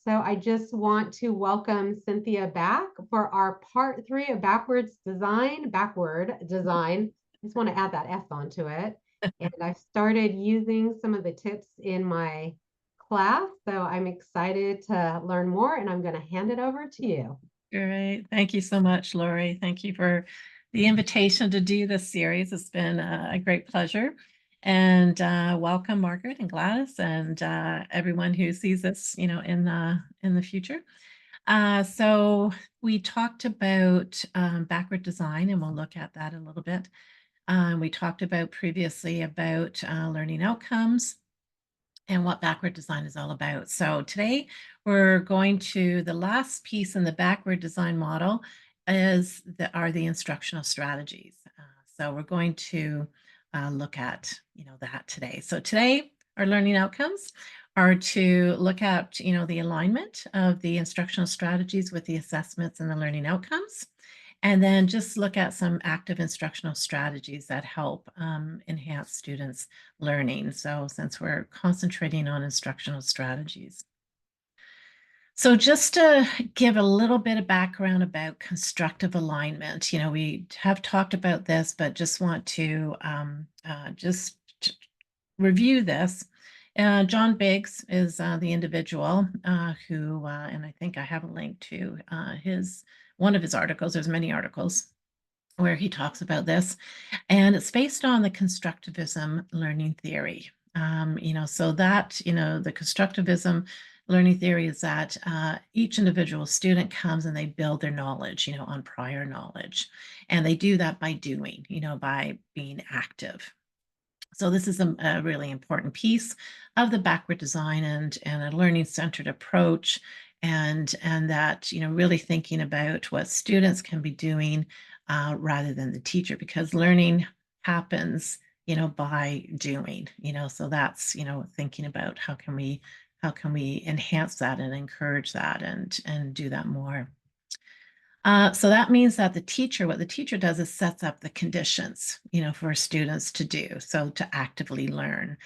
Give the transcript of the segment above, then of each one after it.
So I just want to welcome Cynthia back for our part 3 of backward design. I just want to add that S onto it. And I've started using some of the tips in my class. So I'm excited to learn more, and I'm going to hand it over to you. Great. Thank you so much, Lori. Thank you for the invitation to do this series. It's been a great pleasure. And welcome, Margaret and Gladys, and everyone who sees this, in the future. So we talked about backward design, and we'll look at that a little bit. We talked about previously about learning outcomes and what backward design is all about. So today we're going to the last piece in the backward design model are the instructional strategies. So we're going to look at that today. So today our learning outcomes are to look at the alignment of the instructional strategies with the assessments and the learning outcomes. And then just look at some active instructional strategies that help enhance students' learning. So since we're concentrating on instructional strategies. So just to give a little bit of background about constructive alignment, we have talked about this, but just want to just review this. John Biggs is the individual who, and I think I have a link to one of his articles. There's many articles where he talks about this, and it's based on the constructivism learning theory. So that the constructivism learning theory is that each individual student comes and they build their knowledge, on prior knowledge, and they do that by doing, by being active. So this is a really important piece of the backward design and a learning-centered approach, and that really thinking about what students can be doing rather than the teacher, because learning happens by doing. So that's thinking about how can we enhance that and encourage that and do that more. So that means that what the teacher does is sets up the conditions, for students to do, so to actively learn.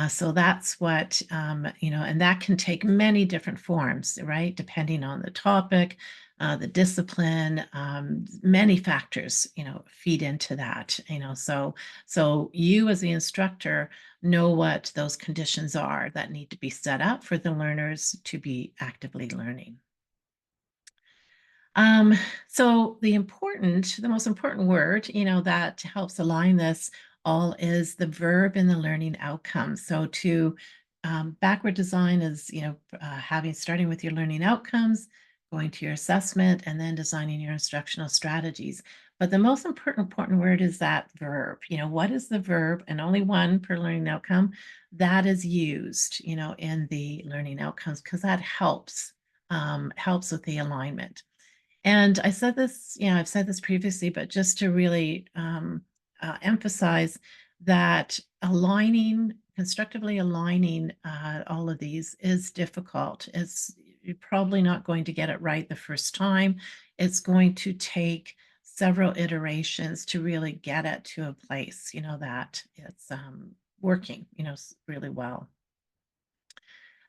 So that's what, and that can take many different forms, right? Depending on the topic, the discipline, many factors, feed into that, so you as the instructor know what those conditions are that need to be set up for the learners to be actively learning. So the most important word, that helps align this all is the verb in the learning outcome. So to backward design is, starting with your learning outcomes, going to your assessment, and then designing your instructional strategies. But the most important word is that verb. What is the verb? And only one per learning outcome that is used, in the learning outcomes, because that helps with the alignment. And I said this, I've said this previously, but just to really emphasize that constructively aligning all of these is difficult. You're probably not going to get it right the first time. It's going to take several iterations to really get it to a place, that it's working, really well.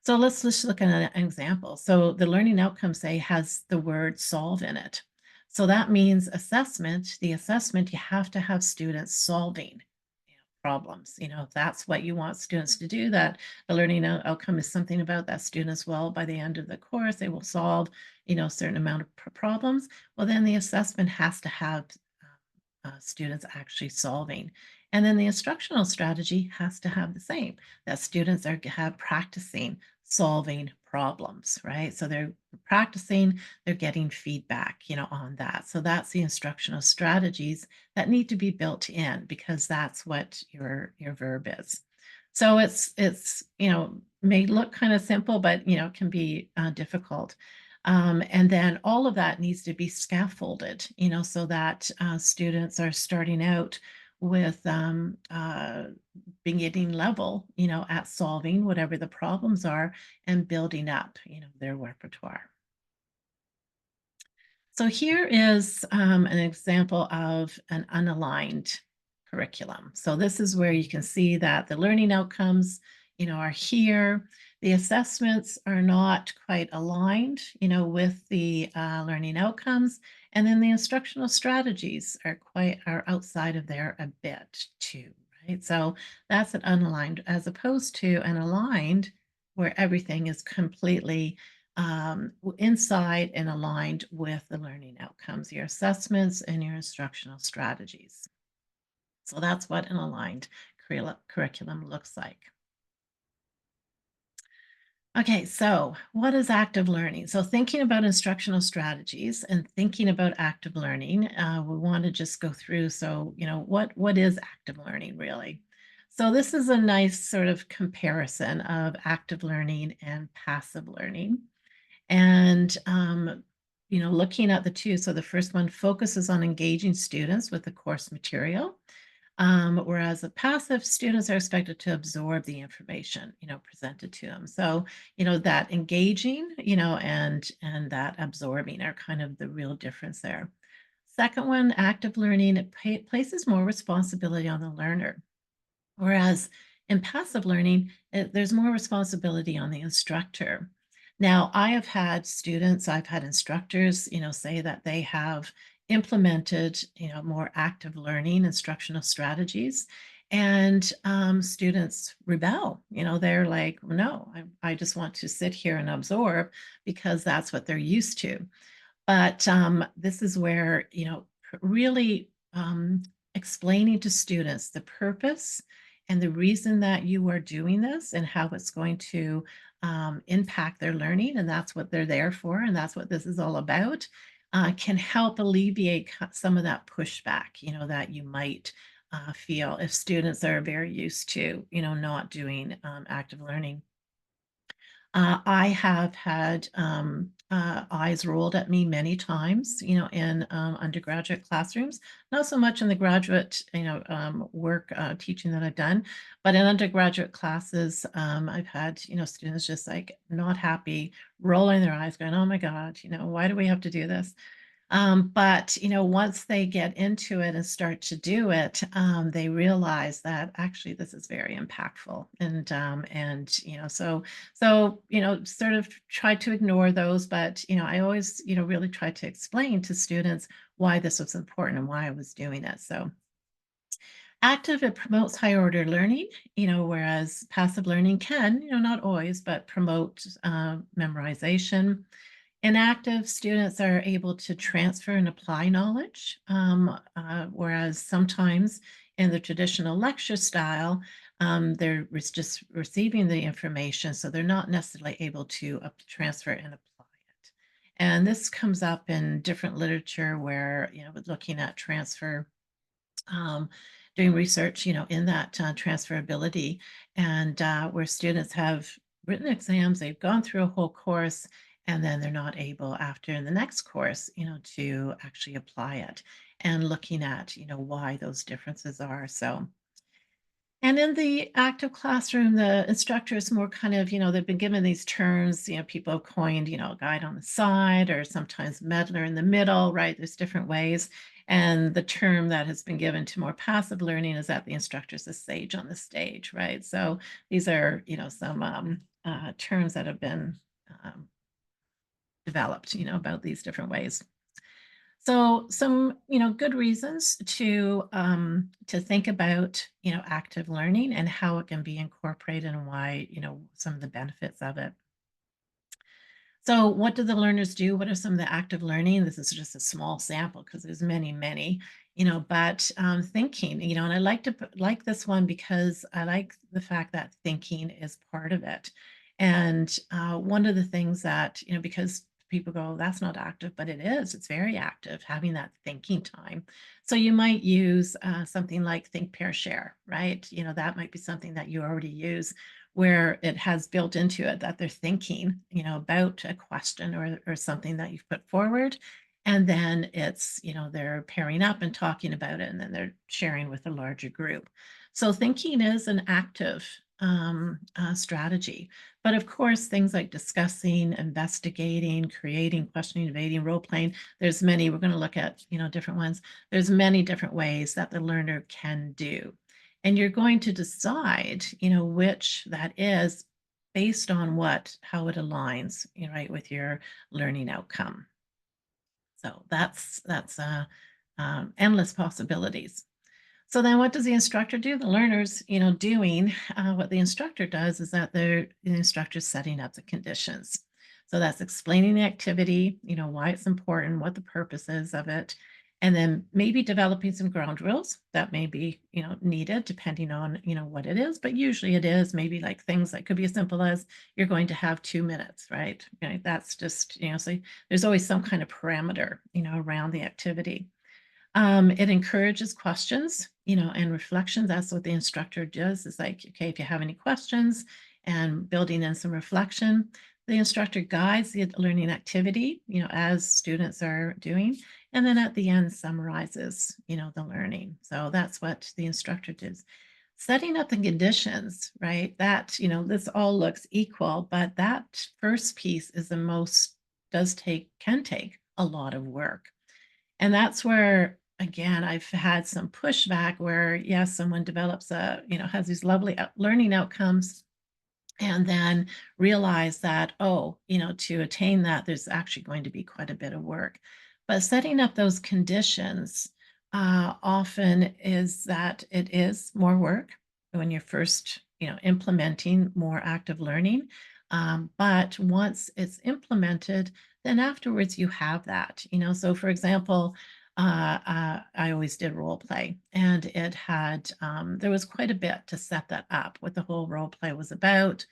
So let's look at an example. So the learning outcome, say, has the word solve in it. So that means the assessment, you have to have students solving problems. If that's what you want students to do, that the learning outcome is something about that students will, by the end of the course, they will solve, a certain amount of problems. Well, then the assessment has to have students actually solving. And then the instructional strategy has to have the same, that students have practicing solving problems, right? So they're practicing, they're getting feedback, on that. So that's the instructional strategies that need to be built in, because that's what your verb is. So it's may look kind of simple, but it can be difficult. And then all of that needs to be scaffolded, so that students are starting out with beginning level, at solving whatever the problems are and building up, their repertoire. So here is an example of an unaligned curriculum. So this is where you can see that the learning outcomes, are here. the assessments are not quite aligned, with the learning outcomes. And then the instructional strategies are outside of there a bit too, right? So that's an unaligned as opposed to an aligned where everything is completely inside and aligned with the learning outcomes, your assessments and your instructional strategies. So that's what an aligned curriculum looks like. Okay, so what is active learning? So thinking about instructional strategies and thinking about active learning, we want to just go through. So, what is active learning really? So this is a nice sort of comparison of active learning and passive learning. And, looking at the two. So the first one focuses on engaging students with the course material. Whereas the passive students are expected to absorb the information, presented to them. So, that engaging, and that absorbing are kind of the real difference there. Second one, active learning, it places more responsibility on the learner. Whereas in passive learning, there's more responsibility on the instructor. Now, I have had students, I've had instructors, say that they have implemented, more active learning instructional strategies, and students rebel. They're like, "Well, no, I just want to sit here and absorb because that's what they're used to." But this is where, really explaining to students the purpose and the reason that you are doing this and how it's going to impact their learning. And that's what they're there for. And that's what this is all about. Can help alleviate some of that pushback, that you might feel if students are very used to, not doing active learning. I have had eyes rolled at me many times, in undergraduate classrooms, not so much in the graduate, work teaching that I've done, but in undergraduate classes, I've had, students just like not happy, rolling their eyes, going, "Oh my God, why do we have to do this?" But once they get into it and start to do it, they realize that actually this is very impactful, and sort of try to ignore those, but I always really try to explain to students why this was important and why I was doing it. So active, it promotes higher order learning, whereas passive learning can, not always, but promote memorization. Inactive students are able to transfer and apply knowledge, whereas sometimes in the traditional lecture style, just receiving the information, so they're not necessarily able to transfer and apply it. And this comes up in different literature where, looking at transfer, um, doing research, in that transferability, and where students have written exams, they've gone through a whole course, and then they're not able after in the next course, to actually apply it, and looking at, why those differences are. So, and in the active classroom, the instructor is more kind of, they've been given these terms, people have coined, guide on the side or sometimes meddler in the middle, right? There's different ways. And the term that has been given to more passive learning is that the instructor is a sage on the stage, right? So these are, some terms that have been developed, about these different ways. So some, good reasons to think about, active learning and how it can be incorporated and why, some of the benefits of it. So what do the learners do? What are some of the active learning? This is just a small sample because there's many, many, but thinking, and I like this one because I like the fact that thinking is part of it. And one of the things that, because people go, that's not active, but it is. It's very active, having that thinking time. So you might use something like think, pair, share, right? That might be something that you already use where it has built into it that they're thinking, about a question or something that you've put forward. And then it's, they're pairing up and talking about it, and then they're sharing with a larger group. So thinking is an active strategy. But of course, things like discussing, investigating, creating, questioning, debating, role playing, there's many, we're going to look at, different ones. There's many different ways that the learner can do. And you're going to decide, which that is based on how it aligns, right, with your learning outcome. So that's endless possibilities. So then what does the instructor do? The learner's, doing what the instructor does is that the instructor's setting up the conditions. So that's explaining the activity, why it's important, what the purpose is of it, and then maybe developing some ground rules that may be, needed depending on, what it is. But usually it is maybe like things that could be as simple as you're going to have 2 minutes, right? That's just, so there's always some kind of parameter, around the activity. It encourages questions, and reflections. That's what the instructor does is like, okay, if you have any questions and building in some reflection, the instructor guides the learning activity, as students are doing. And then at the end summarizes, the learning. So that's what the instructor does. Setting up the conditions, right? That, this all looks equal, but that first piece is the most, can take a lot of work. And that's where, again, I've had some pushback where, yes, someone develops has these lovely learning outcomes and then realize that, oh, to attain that, there's actually going to be quite a bit of work. But setting up those conditions often is that it is more work when you're first, implementing more active learning. But once it's implemented, then afterwards you have that, So for example, I always did role play, and it had there was quite a bit to set that up. What the whole role play was about,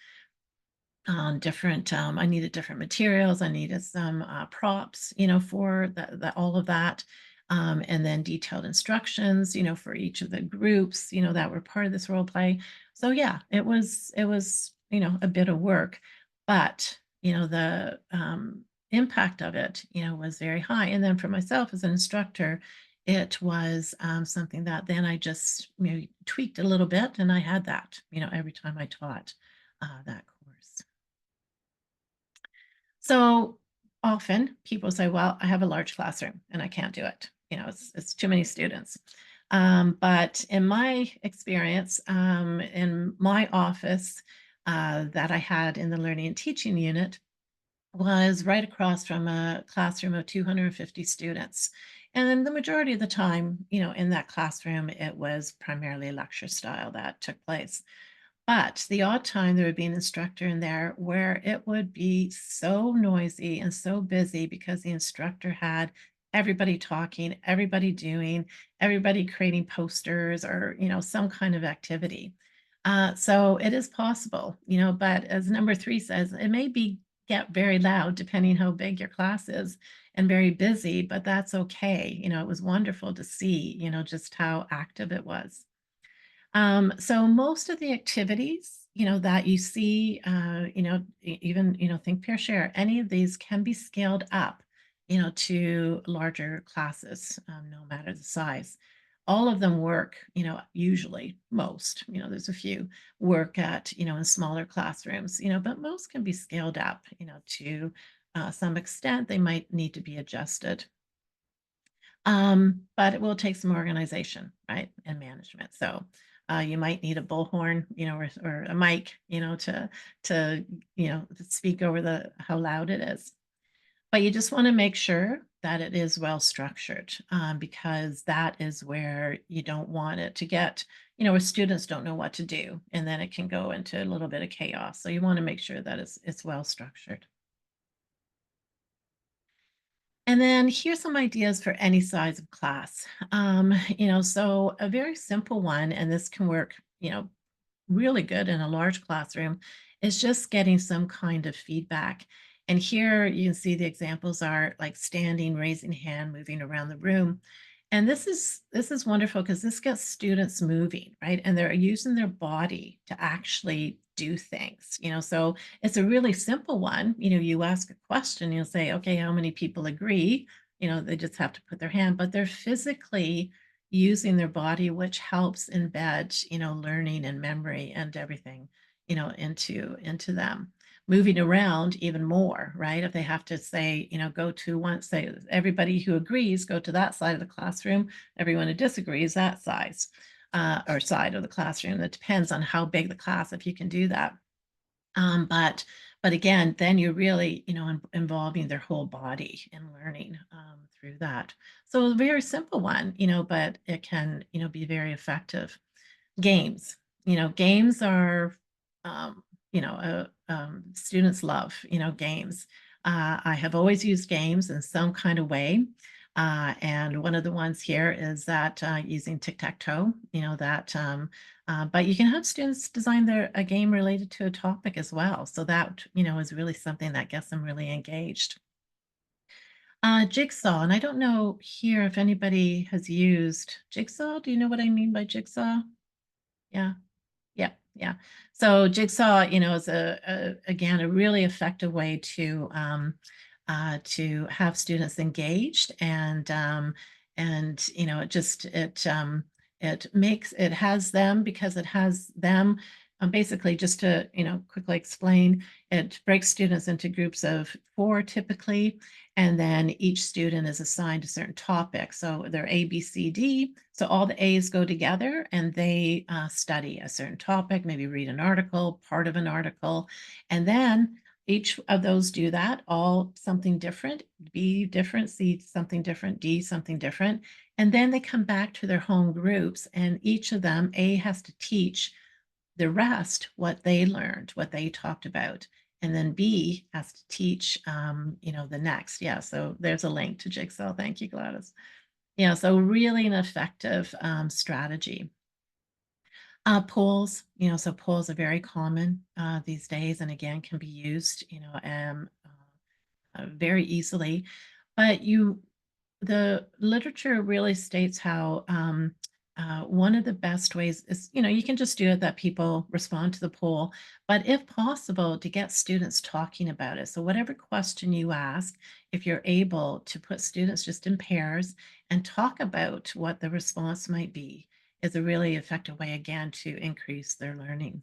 different. I needed different materials. I needed some props, for all of that, and then detailed instructions, for each of the groups, that were part of this role play. So yeah, it was a bit of work, but the impact of it, was very high. And then for myself as an instructor, it was something that then I just tweaked a little bit, and I had that, every time I taught that course. So often people say, well, I have a large classroom and I can't do it. It's too many students. But in my experience, in my office that I had in the learning and teaching unit was right across from a classroom of 250 students. And then the majority of the time, in that classroom, it was primarily lecture style that took place. But the odd time there would be an instructor in there where it would be so noisy and so busy because the instructor had everybody talking, everybody doing, everybody creating posters or, some kind of activity. So it is possible, but as number 3 says, it may be get very loud depending how big your class is and very busy, but that's okay. It was wonderful to see, just how active it was. So most of the activities, that you see, even, think pair share, any of these can be scaled up, to larger classes, no matter the size. All of them work, usually most, there's a few work at, in smaller classrooms, but most can be scaled up, to some extent. They might need to be adjusted. But it will take some organization, right, and management. So you might need a bullhorn, or a mic, to to speak over the how loud it is. But you just want to make sure that it is well structured, because that is where you don't want it to get, where students don't know what to do, and then it can go into a little bit of chaos. So you want to make sure that it's well structured. And then here's some ideas for any size of class. So a very simple one, and this can work, really good in a large classroom, is just getting some kind of feedback. And here you can see the examples are like standing, raising hand, moving around the room. And this is wonderful because this gets students moving, right? And they're using their body to actually do things, So it's a really simple one. You ask a question, you'll say, okay, how many people agree? They just have to put their hand, but they're physically using their body, which helps embed, learning and memory and everything, into them. Moving around even more, right? If they have to say, go to one, say everybody who agrees, go to that side of the classroom, everyone who disagrees, that size or side of the classroom. That depends on how big the class, if you can do that. But again, then you're really, involving their whole body in learning through that. So a very simple one, but it can, be very effective. Games, games are, students love, games. I have always used games in some kind of way. And one of the ones here is that using tic-tac-toe, but you can have students design a game related to a topic as well. So that, is really something that gets them really engaged. Jigsaw, and I don't know here if anybody has used Jigsaw. Do you know what I mean by Jigsaw? Yeah. Yeah, yeah. So Jigsaw, is again, a really effective way to have students engaged and it has them because it has them basically just to, quickly explain, it breaks students into groups of 4 typically, and then each student is assigned a certain topic. So they're A, B, C, D. So all the A's go together and they study a certain topic, maybe read an article, part of an article, and then each of those do that, all something different, B different, C something different, D something different. And then they come back to their home groups and each of them, A has to teach the rest what they learned, what they talked about. And then B has to teach, the next. Yeah, so there's a link to Jigsaw. Thank you, Gladys. Yeah, so really an effective strategy. Polls, so polls are very common these days, and again, can be used, very easily. But the literature really states how one of the best ways is, you can just do it that people respond to the poll, but if possible, to get students talking about it. So whatever question you ask, if you're able to put students just in pairs and talk about what the response might be, is a really effective way, again, to increase their learning.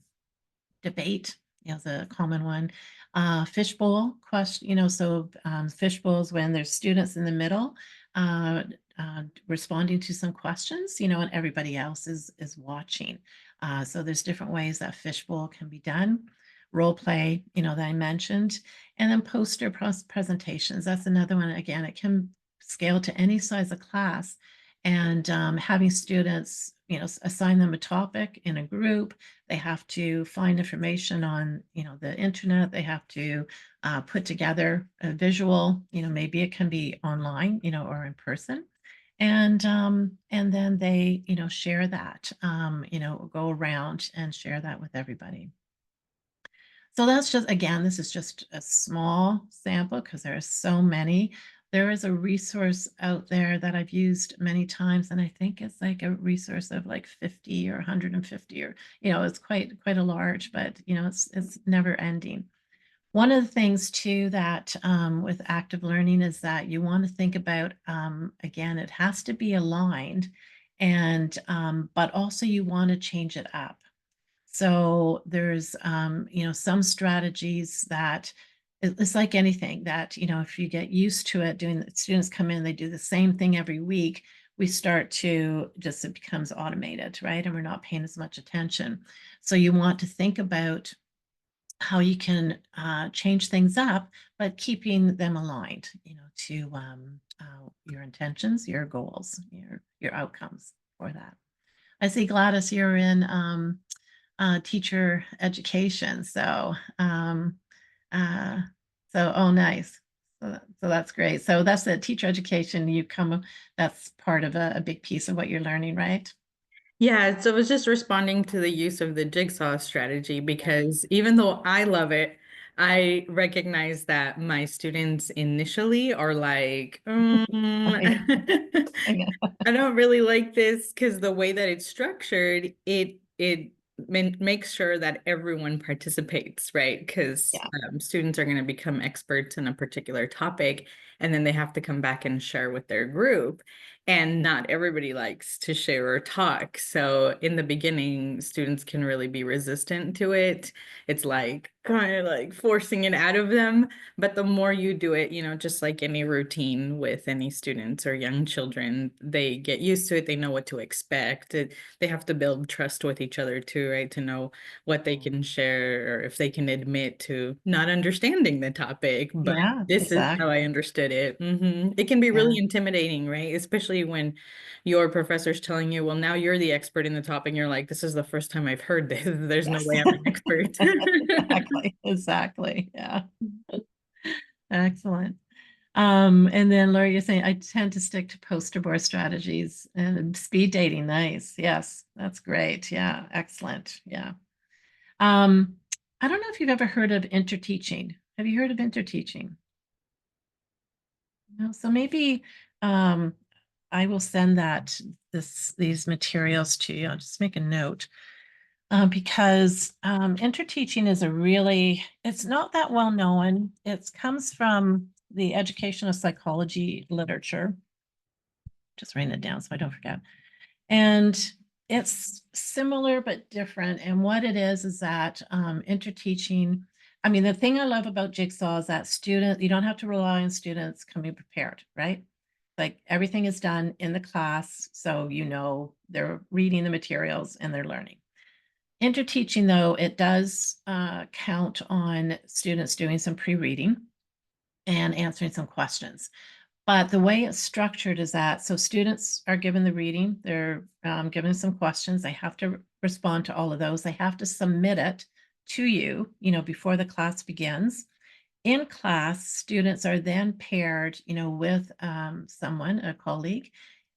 Debate, is a common one. Fishbowl question, so fishbowls when there's students in the middle responding to some questions, and everybody else is watching. So there's different ways that fishbowl can be done. Role play, that I mentioned, and then poster presentations. That's another one. Again, it can scale to any size of class, and having students, assign them a topic in a group. They have to find information on, the internet. They have to put together a visual, maybe it can be online, or in person. And then they, share that, go around and share that with everybody. So that's just, again, this is just a small sample because there are so many. There is a resource out there that I've used many times, and I think it's like a resource of like 50 or 150, or, it's quite a large, but, it's never ending. One of the things too that with active learning is that you want to think about, again, it has to be aligned, and but also you want to change it up. So there's, some strategies that it's like anything that, if you get used to it, doing, students come in, they do the same thing every week, we start to just, it becomes automated, right? And we're not paying as much attention. So you want to think about how you can change things up, but keeping them aligned, to your intentions, your goals, your outcomes for that. I see, Gladys, you're in teacher education. So, oh, nice. So that's great. So that's the teacher education. That's part of a big piece of what you're learning, right? Yeah, so I was just responding to the use of the jigsaw strategy because even though I love it, I recognize that my students initially are like, I don't really like this because the way that it's structured, it makes sure that everyone participates, right? Because Yeah. students are going to become experts in a particular topic, and then they have to come back and share with their group. And not everybody likes to share or talk. So in the beginning, students can really be resistant to it. It's like kind of like forcing it out of them. But the more you do it, you know, just like any routine with any students or young children, they get used to it. They know what to expect. They have to build trust with each other too, right? To know what they can share or if they can admit to not understanding the topic. But Yeah, this is how I exactly. understood it. It can be Yeah. really intimidating, right? Especially when your professor's telling you, well, now you're the expert in the topic. And you're like, this is the first time I've heard this. There's no Yes. way I'm an expert. Exactly. Exactly. Yeah. Excellent. And then Laura, you're saying I tend to stick to poster board strategies and speed dating. Nice. Yes, that's great. Yeah, excellent. Yeah. I don't know if you've ever heard of interteaching. Have you heard of interteaching? No, so maybe I will send these materials to you. I'll just make a note because interteaching is it's not that well known. It comes from the educational psychology literature. Just writing it down so I don't forget. And it's similar but different. And what it is that interteaching, I mean, the thing I love about Jigsaw is that you don't have to rely on students coming prepared, right? Like everything is done in the class, so you know they're reading the materials and they're learning. Interteaching, though, it does count on students doing some pre-reading and answering some questions. But the way it's structured is that so students are given the reading, they're given some questions, they have to respond to all of those, they have to submit it to you, before the class begins. In class, students are then paired, with someone, a colleague,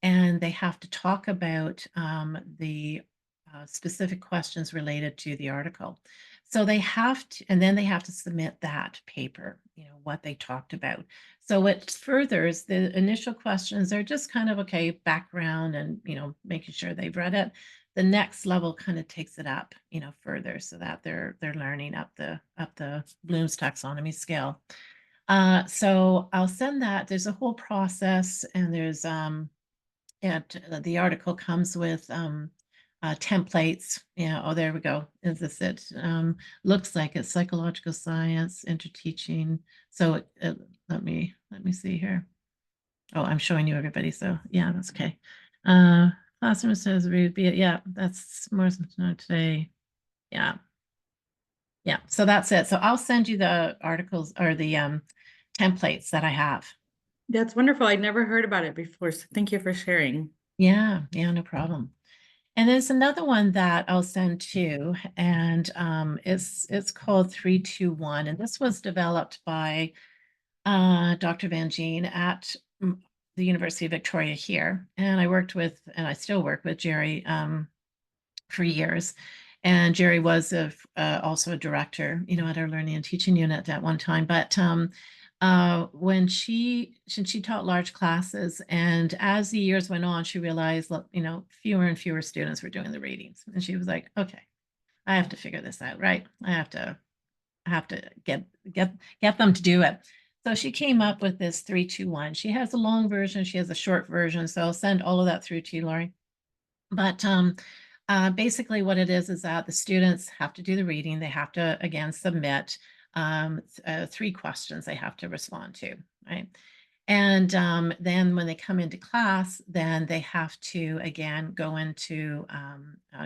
and they have to talk about the specific questions related to the article. So they have to, and then they have to submit that paper, what they talked about. So it furthers the initial questions are just kind of okay, background and making sure they've read it. The next level kind of takes it up, further so that they're learning up the Bloom's taxonomy scale. So I'll send that. There's a whole process, and there's the article comes with templates. Yeah. Oh, there we go. Is this it? Looks like it's psychological science, interteaching. So let me see here. Oh, I'm showing you everybody. So yeah, that's okay. Classroom says read be it. Yeah, that's more today. Yeah. Yeah. So that's it. So I'll send you the articles or the templates that I have. That's wonderful. I'd never heard about it before. So thank you for sharing. Yeah, no problem. And there's another one that I'll send too, and it's called 321, and this was developed by Dr. Van Gene at the University of Victoria here, and I worked with, and I still work with Jerry for years. And Jerry was also a director, at our learning and teaching unit at one time. But when she taught large classes, and as the years went on, she realized, fewer and fewer students were doing the readings, and she was like, okay, I have to figure this out, right? I have to get them to do it. So she came up with this 321. She has a long version, she has a short version. So I'll send all of that through to you, Lori. But basically what it is that the students have to do the reading. They have to, again, submit 3 questions they have to respond to, right? And then when they come into class, then they have to, again, go into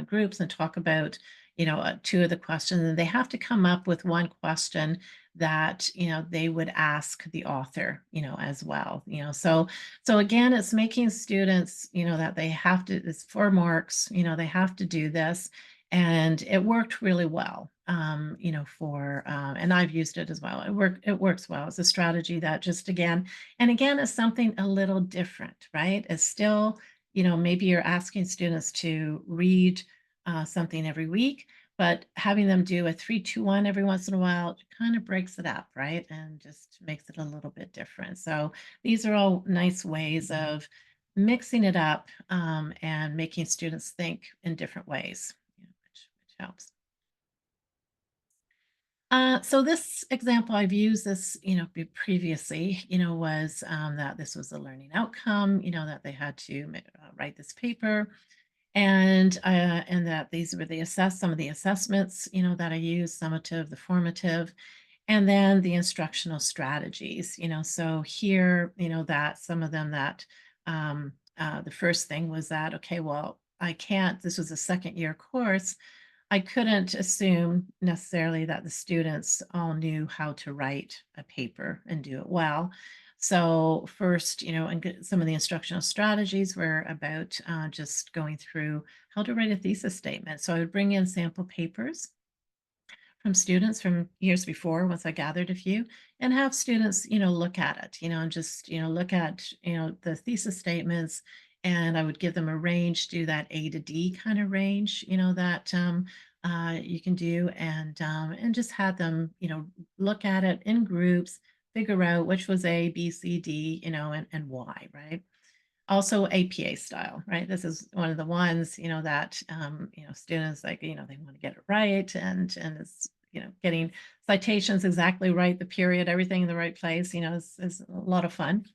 groups and talk about, 2 of the questions. And they have to come up with one question that, they would ask the author, as well. So again, it's making students, that they have to, it's 4 marks, they have to do this. And it worked really well, and I've used it as well. It works well. It's a strategy that just, again, it's something a little different, right? It's still, maybe you're asking students to read something every week, but having them do a 3-2-1 every once in a while kind of breaks it up, right? And just makes it a little bit different. So these are all nice ways of mixing it up and making students think in different ways, which helps. So this example I've used this, previously, was that this was a learning outcome, that they had to write this paper, and that these were some of the assessments, that I used, summative, the formative, and then the instructional strategies. So here, that some of them that the first thing was that, okay, well, I can't. This was a second year course. I couldn't assume necessarily that the students all knew how to write a paper and do it well. So first, and some of the instructional strategies were about just going through how to write a thesis statement. So I would bring in sample papers from students from years before, once I gathered a few, and have students, look at it, and just, look at, the thesis statements, and I would give them a range, do that A to D kind of range, that you can do, and just had them, look at it in groups, figure out which was A, B, C, D, and why, right? Also APA style, right? This is one of the ones, that, students like, they want to get it right, and it's, getting citations exactly right, the period, everything in the right place, is a lot of fun.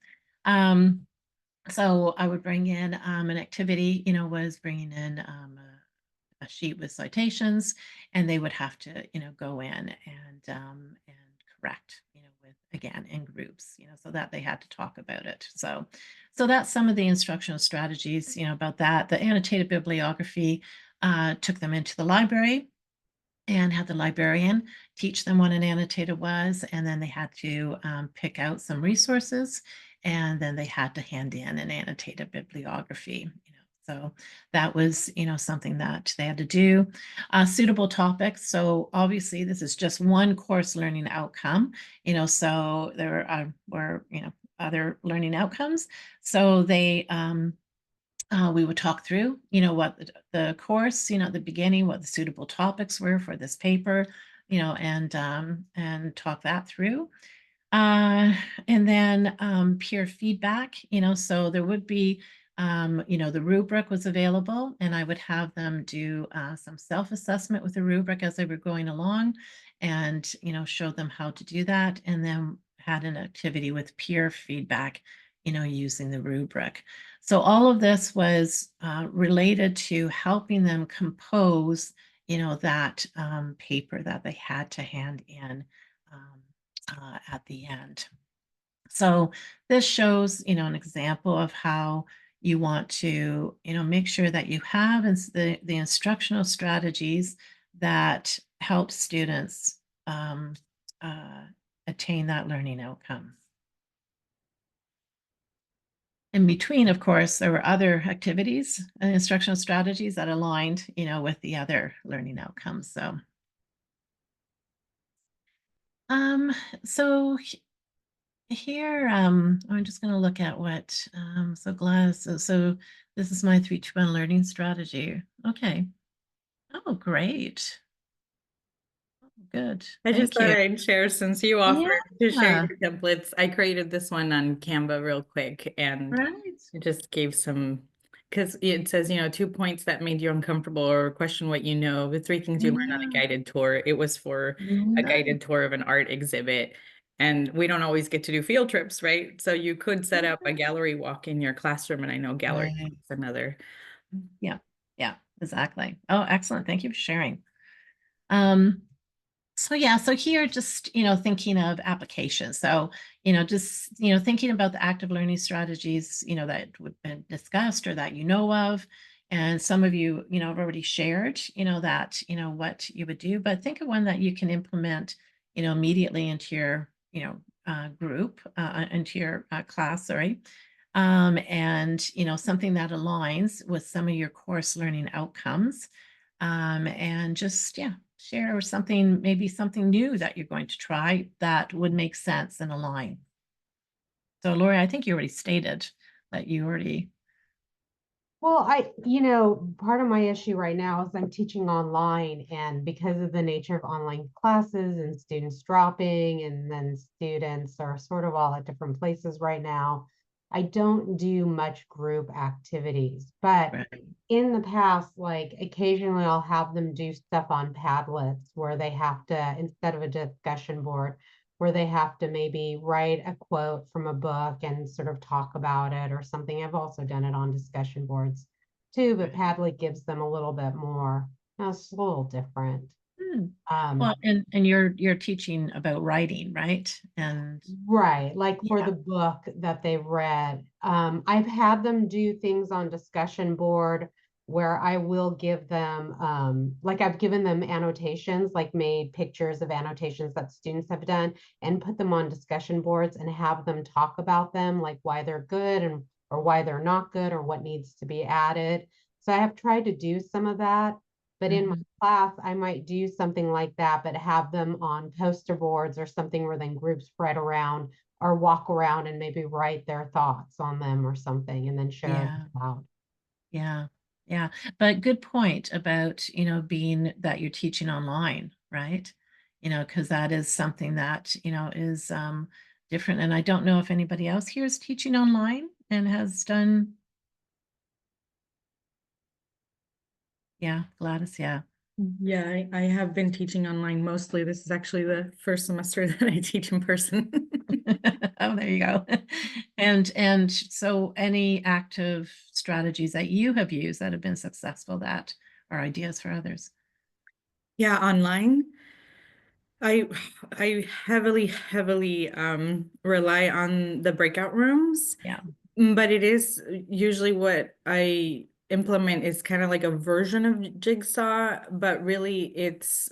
So I would bring in an activity, was bringing in a sheet with citations, and they would have to, go in and correct, with again in groups, so that they had to talk about it. So that's some of the instructional strategies, about that. The annotated bibliography took them into the library and had the librarian teach them what an annotated was, and then they had to pick out some resources, and then they had to hand in an annotated bibliography. So that was, something that they had to do. Suitable topics. So obviously, this is just one course learning outcome. So there were, other learning outcomes. So they we would talk through, what the course, at the beginning, what the suitable topics were for this paper, and talk that through. Uh, and then peer feedback, so there would be, the rubric was available, and I would have them do some self-assessment with the rubric as they were going along, and, show them how to do that, and then had an activity with peer feedback, using the rubric. So all of this was related to helping them compose, that paper that they had to hand in at the end. So this shows, an example of how you want to, make sure that you have the instructional strategies that help students uh, attain that learning outcome. In between, of course, there were other activities and instructional strategies that aligned, with the other learning outcomes. Um, so here, I'm just going to look at what, so Glass, so this is my 3-2-1 learning strategy. Okay. Oh, great. Oh, good. I just Thank thought you. I'd share, since you offered to share Yeah, your templates. I created this one on Canva real quick, and right. it just gave some, because it says, 2 points that made you uncomfortable or question what you know, the 3 things you learned on a Yeah. guided tour. It was for a No. guided tour of an art exhibit. And we don't always get to do field trips, right? So you could set up a gallery walk in your classroom, and I know gallery Right. is another. Yeah. Yeah, exactly. Oh, excellent. Thank you for sharing. Um, So yeah, so here just, thinking of applications. So, just, thinking about the active learning strategies, that would been discussed or that you know of. And some of you, have already shared, that, what you would do, but think of one that you can implement, immediately into your, group, into your class, sorry. And, something that aligns with some of your course learning outcomes. And just, yeah, share something, maybe something new that you're going to try that would make sense and align. So Lori, I think you already stated that you already. Well, part of my issue right now is I'm teaching online, and because of the nature of online classes and students dropping, and then students are sort of all at different places right now, I don't do much group activities, but Right. in the past, like occasionally I'll have them do stuff on Padlets where they have to, instead of a discussion board, where they have to maybe write a quote from a book and sort of talk about it or something. I've also done it on discussion boards too, but Padlet gives them a little bit more. It's a little different. Hmm. Well, and you're teaching about writing, right? And Right, like for yeah, the book that they read. I've had them do things on discussion board where I will give them, like I've given them annotations, like made pictures of annotations that students have done and put them on discussion boards and have them talk about them, like why they're good and or why they're not good or what needs to be added. So I have tried to do some of that. But in my mhm, class, I might do something like that, but have them on poster boards or something where then groups spread around or walk around and maybe write their thoughts on them or something and then share it yeah, out. yeah, yeah. But good point about, being that you're teaching online, right? Because that is something that, is different. And I don't know if anybody else here is teaching online and has done, yeah, Gladys, yeah. Yeah, I have been teaching online mostly. This is actually the first semester that I teach in person. Oh, there you go. And so any active strategies that you have used that have been successful that are ideas for others? Yeah, online. I I heavily rely on the breakout rooms. Yeah. But it is usually what I implement is kind of like a version of Jigsaw, but really it's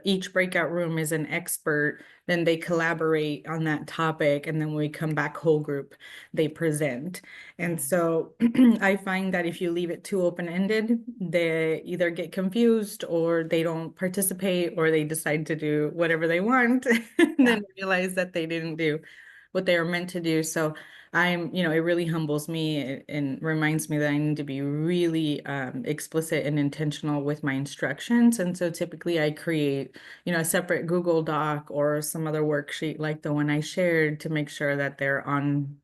each breakout room is an expert, then they collaborate on that topic, and then when we come back whole group, they present. And so I find that if you leave it too open-ended, they either get confused or they don't participate or they decide to do whatever they want and Yeah. then realize that they didn't do what they were meant to do. So it really humbles me and reminds me that I need to be really explicit and intentional with my instructions. And so typically I create, a separate Google Doc or some other worksheet like the one I shared to make sure that they're on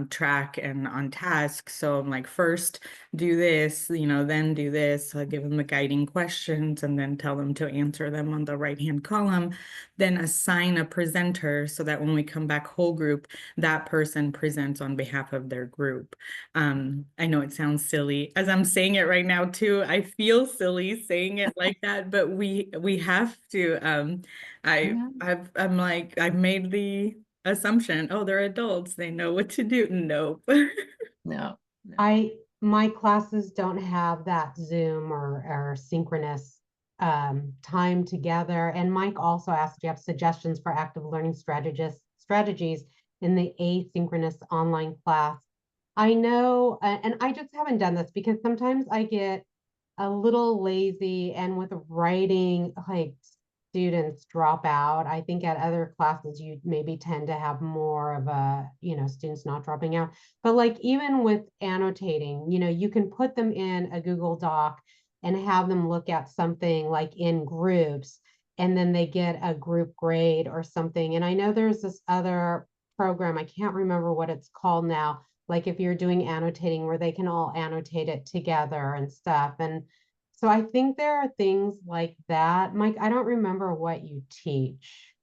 track and on task. So I'm like, first do this, then do this. I give them the guiding questions and then tell them to answer them on the right-hand column. Then assign a presenter so that when we come back whole group, that person presents on behalf of their group. I know it sounds silly as I'm saying it right now too. I feel silly saying it like that, but we have to. I'm like, I've made the assumption, oh, they're adults, they know what to do. Nope. No, no. My classes don't have that Zoom or synchronous time together. And Mike also asked, do you have suggestions for active learning strategies in the asynchronous online class? I know, and I just haven't done this because sometimes I get a little lazy and with writing, like students drop out. I think at other classes, you maybe tend to have more of a, students not dropping out. But like even with annotating, you can put them in a Google Doc and have them look at something like in groups, and then they get a group grade or something. And I know there's this other program, I can't remember what it's called now, like if you're doing annotating where they can all annotate it together and stuff. And so I think there are things like that. Mike, I don't remember what you teach.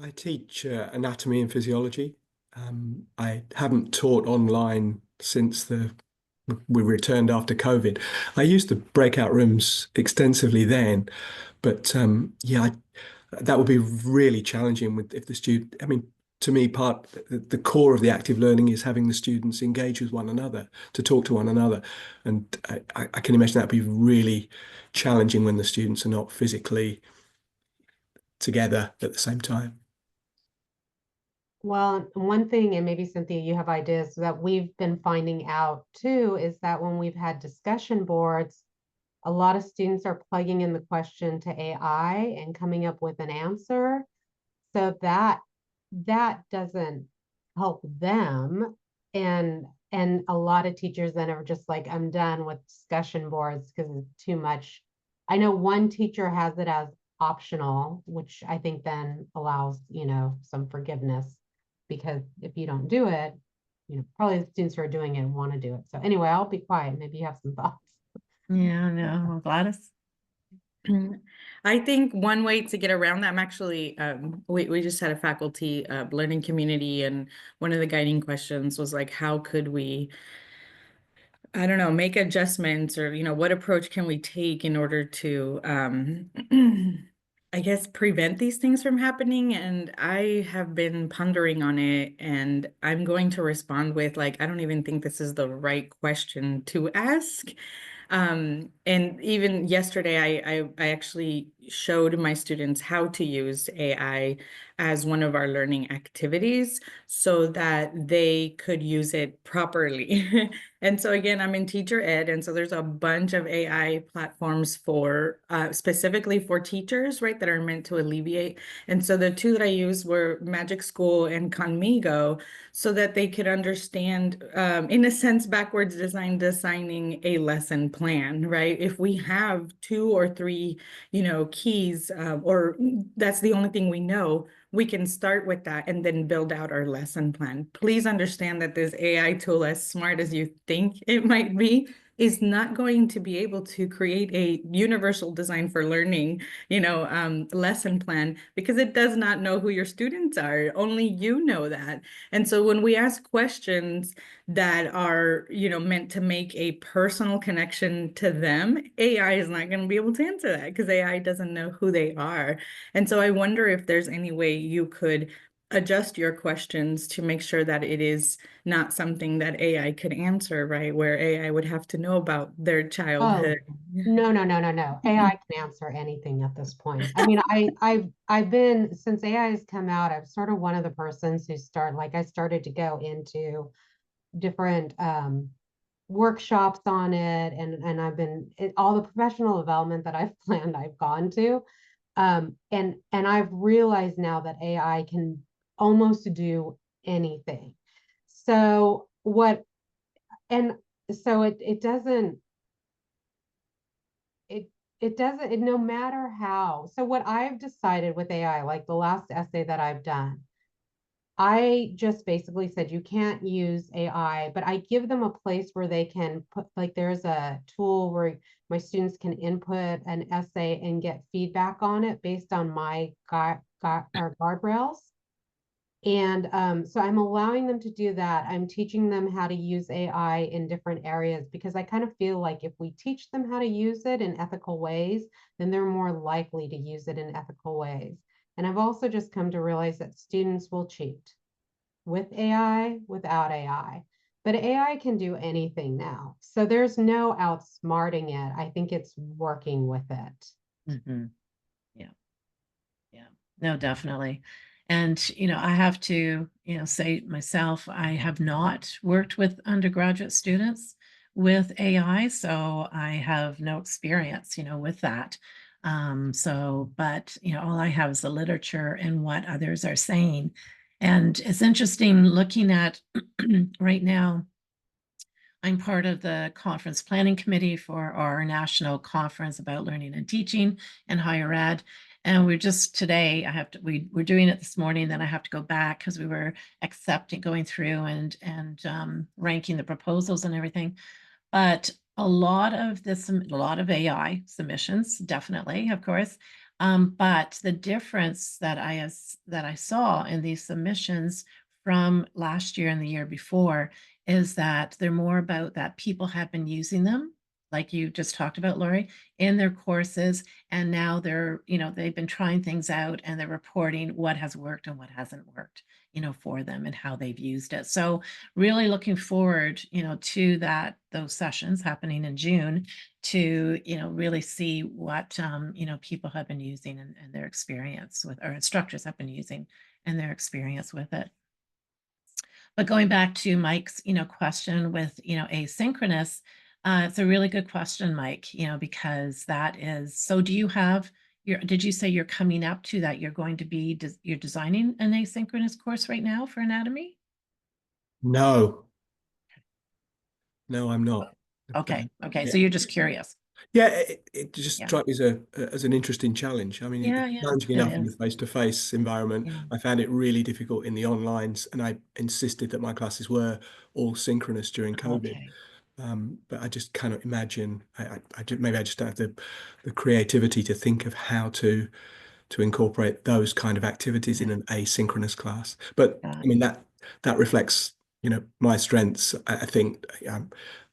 I teach anatomy and physiology. I haven't taught online since we returned after COVID. I used the breakout rooms extensively then, but yeah, that would be really challenging with if the student. I mean, to me, the core of the active learning is having the students engage with one another, to talk to one another, and I can imagine that would be really challenging when the students are not physically together at the same time. Well, one thing, and maybe Cynthia, you have ideas that we've been finding out too, is that when we've had discussion boards, a lot of students are plugging in the question to AI and coming up with an answer. So that doesn't help them. And a lot of teachers then are just like, I'm done with discussion boards because it's too much. I know one teacher has it as optional, which I think then allows, some forgiveness, because if you don't do it, probably the students who are doing it want to do it. So anyway, I'll be quiet. Maybe you have some thoughts. Yeah, no, Gladys. I think one way to get around that, I'm actually, we just had a faculty learning community, and one of the guiding questions was like, how could we, I don't know, make adjustments, or, what approach can we take in order to, I guess, prevent these things from happening? And I have been pondering on it, and I'm going to respond with, like, I don't even think this is the right question to ask. And even yesterday, I actually showed my students how to use AI as one of our learning activities so that they could use it properly. And so again, I'm in teacher ed, and so there's a bunch of AI platforms for specifically for teachers, right, that are meant to alleviate. And so the two that I used were Magic School and Conmigo, so that they could understand, in a sense, backwards designing a lesson plan, right? If we have 2 or 3, keys, or that's the only thing we know, we can start with that and then build out our lesson plan. Please understand that this AI tool, as smart as you think it might be, is not going to be able to create a universal design for learning, lesson plan, because it does not know who your students are. Only you know that. And so when we ask questions that are, meant to make a personal connection to them, AI is not going to be able to answer that, because AI doesn't know who they are. And so I wonder if there's any way you could adjust your questions to make sure that it is not something that AI could answer, right? Where AI would have to know about their childhood. No. AI can answer anything at this point. I mean, I've been, since AI has come out, I've sort of one of the persons who I started to go into different workshops on it, and I've been all the professional development that I've planned, I've gone to. And I've realized now that AI can almost do anything. So it doesn't, no matter how. So what I've decided with AI, like the last essay that I've done, I just basically said you can't use AI, but I give them a place where they can put, like, there's a tool where my students can input an essay and get feedback on it based on my guardrails. And so I'm allowing them to do that. I'm teaching them how to use AI in different areas, because I kind of feel like if we teach them how to use it in ethical ways, then they're more likely to use it in ethical ways. And I've also just come to realize that students will cheat with AI, without AI. But AI can do anything now. So there's no outsmarting it. I think it's working with it. Mm-hmm. Yeah. Yeah. No, definitely. And, I have to, say myself, I have not worked with undergraduate students with AI, so I have no experience, with that. But, all I have is the literature and what others are saying. And it's interesting looking at right now, I'm part of the conference planning committee for our national conference about learning and teaching and higher ed. And we're just today, we're doing it this morning, then I have to go back because we were going through and ranking the proposals and everything. But a lot of AI submissions, definitely, of course. But the difference that I saw in these submissions from last year and the year before is that they're more about that people have been using them, like you just talked about, Lori, in their courses. And now they've been trying things out and they're reporting what has worked and what hasn't worked, for them and how they've used it. So really looking forward, to those sessions happening in June to, really see what, people have been using and their experience with, or instructors have been using and their experience with it. But going back to Mike's, question with, asynchronous, it's a really good question, Mike, because that is, so do you have did you say you're coming up to that? You're going to be, you're designing an asynchronous course right now for anatomy? No, I'm not. Okay. Yeah. So you're just curious. Yeah, it just Yeah. struck me as an interesting challenge. I mean, Yeah, it's yeah, challenging it enough in the is. face-to-face environment. Yeah. I found it really difficult in the onlines, and I insisted that my classes were all synchronous during COVID. Okay. But I just cannot imagine. Maybe I just don't have the creativity to think of how to incorporate those kind of activities in Yeah. an asynchronous class. But Got I mean that reflects, my strengths. I think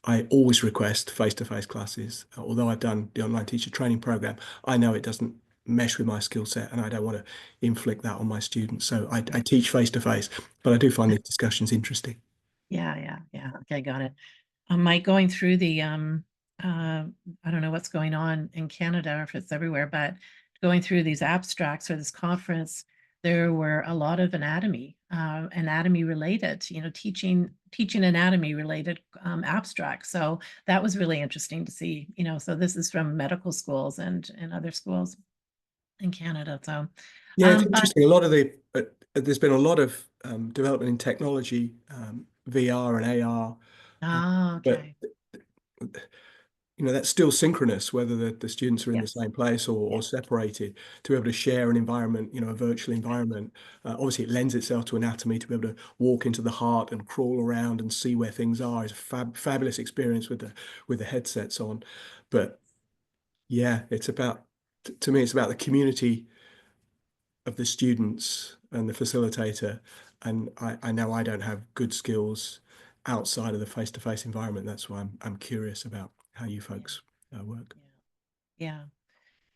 I always request face-to-face classes. Although I've done the online teacher training program, I know it doesn't mesh with my skill set, and I don't want to inflict that on my students. So I teach face-to-face, but I do find these discussions interesting. Yeah, yeah, yeah. Okay, got it. Mike, going through the I don't know what's going on in Canada or if it's everywhere, but going through these abstracts for this conference, there were a lot of anatomy related, teaching anatomy related abstracts. So that was really interesting to see, so this is from medical schools and other schools in Canada. So Yeah, it's but interesting. A lot of there's been a lot of development in technology, VR and AR, but okay. that's still synchronous, whether the students are in the Yes. same place or Yes. separated, to be able to share an environment, a virtual environment. Obviously, it lends itself to anatomy, to be able to walk into the heart and crawl around and see where things are. It's a fabulous experience with the headsets on. But yeah, it's about, to me, it's about the community of the students and the facilitator. And I know I don't have good skills outside of the face-to-face environment. That's why I'm curious about how you Yeah. folks work. Yeah.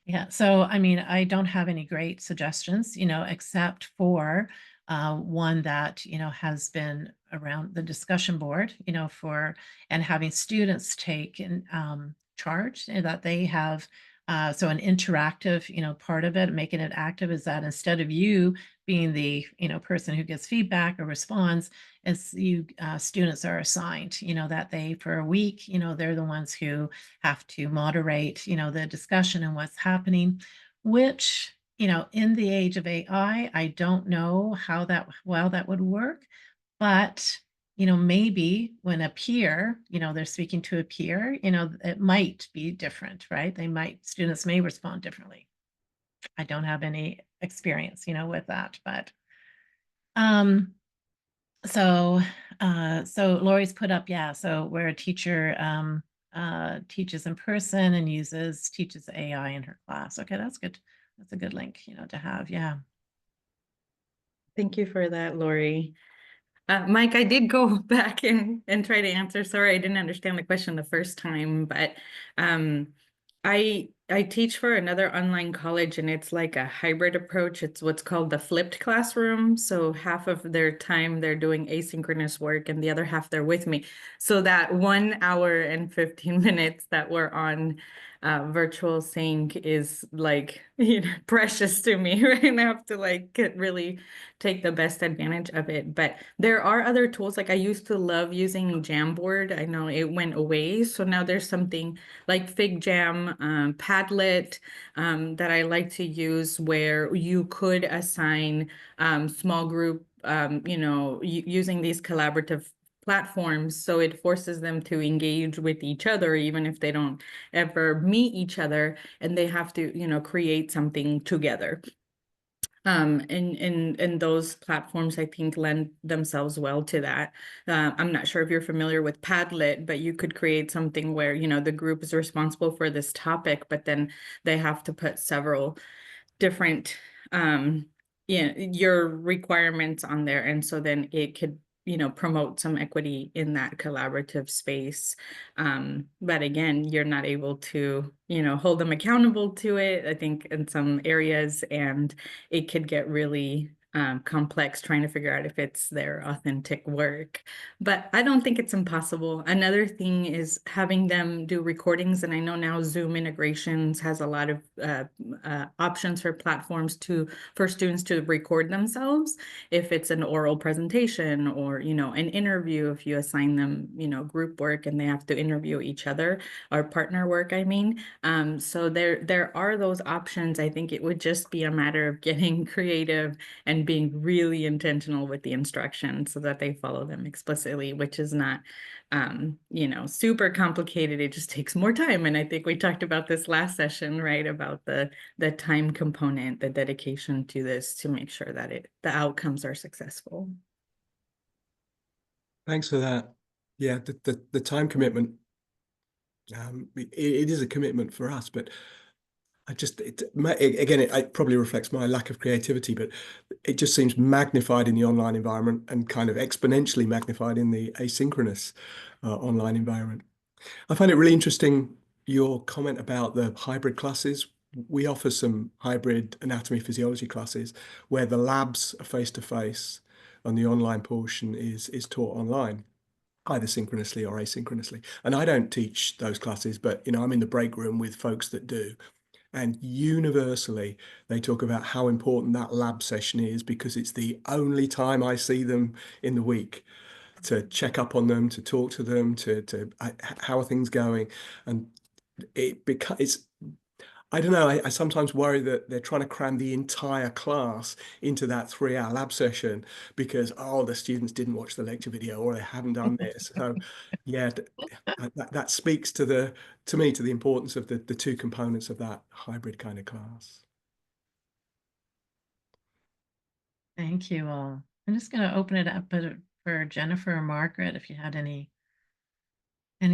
Yeah. So, I mean, I don't have any great suggestions, except for one that, has been around the discussion board, and having students take in charge, and that they have, so an interactive, part of it, making it active, is that instead of you being the, person who gets feedback or responds, as students are assigned, that they, for a week, they're the ones who have to moderate, the discussion and what's happening, which, in the age of AI, I don't know how that would work, but, maybe when a peer, they're speaking to a peer, it might be different, right? Students may respond differently. I don't have any experience, with that, but, um, so Lori's put up, yeah, so where a teacher teaches in person and teaches AI in her class. Okay, that's good. That's a good link, to have. Yeah. Thank you for that, Lori. Mike, I did go back and try to answer. Sorry, I didn't understand the question the first time, but I teach for another online college, and it's like a hybrid approach. It's what's called the flipped classroom. So half of their time they're doing asynchronous work, and the other half they're with me. So that 1 hour and 15 minutes that we're on virtual sync is like precious to me, right? And I have to really take the best advantage of it. But there are other tools. Like I used to love using Jamboard. I know it went away, so now there's something like FigJam, Padlet, that I like to use, where you could assign small group, using these collaborative platforms. So it forces them to engage with each other, even if they don't ever meet each other, and they have to, create something together. And those platforms, I think, lend themselves well to that. I'm not sure if you're familiar with Padlet, but you could create something where, the group is responsible for this topic, but then they have to put several different, your requirements on there. And so then it could, promote some equity in that collaborative space. But again, you're not able to, hold them accountable to it, I think, in some areas, and it could get really complex trying to figure out if it's their authentic work. But I don't think it's impossible. Another thing is having them do recordings, and I know now Zoom integrations has a lot of options for platforms for students to record themselves if it's an oral presentation or an interview, if you assign them group work and they have to interview each other, or partner work, I mean. So there are those options. I think it would just be a matter of getting creative and being really intentional with the instruction so that they follow them explicitly, which is not, you know, super complicated. It just takes more time. And I think we talked about this last session, right? About the time component, the dedication to this to make sure that the outcomes are successful. Thanks for that. Yeah, the time commitment, it is a commitment for us, but it probably reflects my lack of creativity, but it just seems magnified in the online environment and kind of exponentially magnified in the asynchronous online environment. I find it really interesting, your comment about the hybrid classes. We offer some hybrid anatomy physiology classes where the labs are face-to-face and the online portion is taught online, either synchronously or asynchronously. And I don't teach those classes, but you know, I'm in the break room with folks that do. And universally, they talk about how important that lab session is because it's the only time I see them in the week to check up on them, to talk to them, how are things going. And it's, I don't know, I sometimes worry that they're trying to cram the entire class into that 3-hour lab session because, oh, the students didn't watch the lecture video or they haven't done this. So yeah, that speaks to me, to the importance of the two components of that hybrid kind of class. Thank you all. I'm just going to open it up for Jennifer or Margaret, if you had any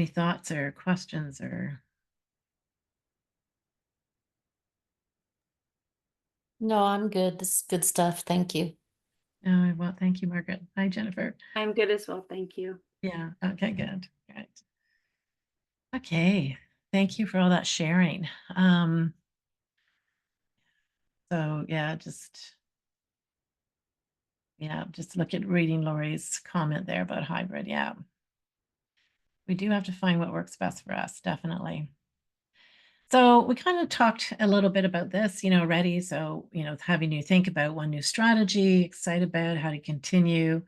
thoughts or questions or. No, I'm good. This is good stuff. Thank you. Oh, well, thank you, Margaret. Hi, Jennifer. I'm good as well. Thank you. Yeah. Okay, good. Right. Okay. Thank you for all that sharing. So yeah, just look at reading Lori's comment there about hybrid. Yeah. We do have to find what works best for us, definitely. So we kind of talked a little bit about this, already. So, having you think about one new strategy, excited about how to continue,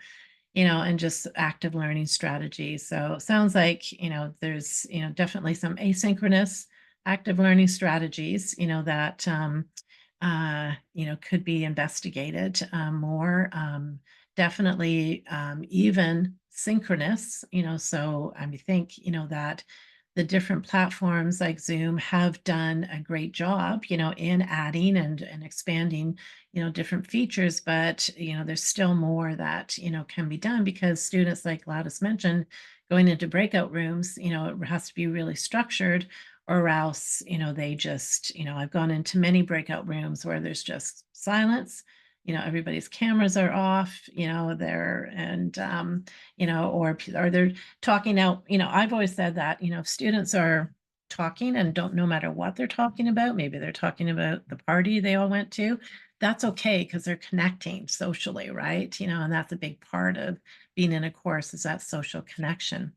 and just active learning strategies. So it sounds like, there's, definitely some asynchronous active learning strategies, that, could be investigated more. Definitely even synchronous, so I think, that the different platforms like Zoom have done a great job, in adding and expanding, different features, but, there's still more that, can be done because students, like Gladys mentioned, going into breakout rooms, it has to be really structured, or else, they just, I've gone into many breakout rooms where there's just silence, everybody's cameras are off, there, and, or they're talking out, I've always said that, if students are talking and don't, no matter what they're talking about, maybe they're talking about the party they all went to, that's okay because they're connecting socially, right? And that's a big part of being in a course, is that social connection.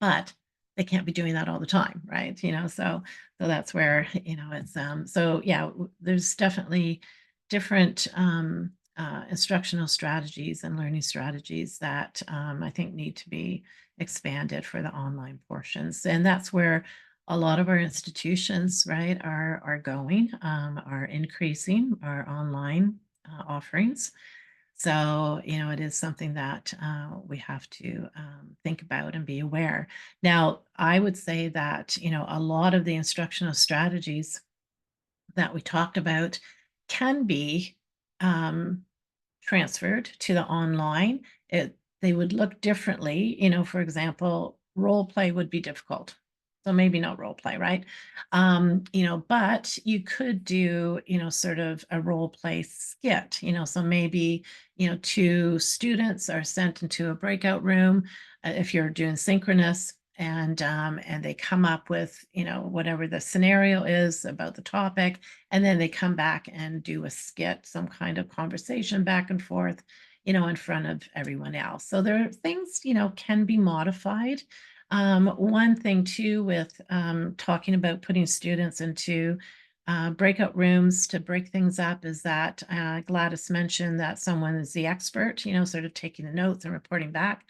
But they can't be doing that all the time, right? So that's where, it's, so yeah, there's definitely different instructional strategies and learning strategies that I think need to be expanded for the online portions. And that's where a lot of our institutions, right, are going, are increasing our online offerings. So, it is something that we have to think about and be aware. Now, I would say that, a lot of the instructional strategies that we talked about can be transferred to the online. They would look differently. For example, role play would be difficult. So maybe not role play, right? But you could do, sort of a role play skit, so maybe, 2 students are sent into a breakout room, if you're doing synchronous, and they come up with, whatever the scenario is about the topic, and then they come back and do a skit, some kind of conversation back and forth, in front of everyone else. So there are things, can be modified. One thing too, with talking about putting students into breakout rooms to break things up, is that Gladys mentioned that someone is the expert, sort of taking the notes and reporting back,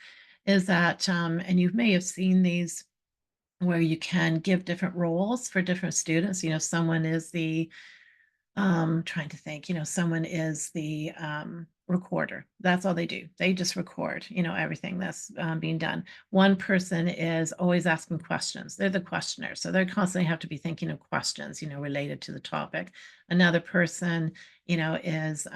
is that, and you may have seen these where you can give different roles for different students. Someone is the trying to think, someone is the recorder. That's all they do. They just record, everything that's being done. One person is always asking questions. They're the questioner. So they're constantly have to be thinking of questions, related to the topic. Another person, is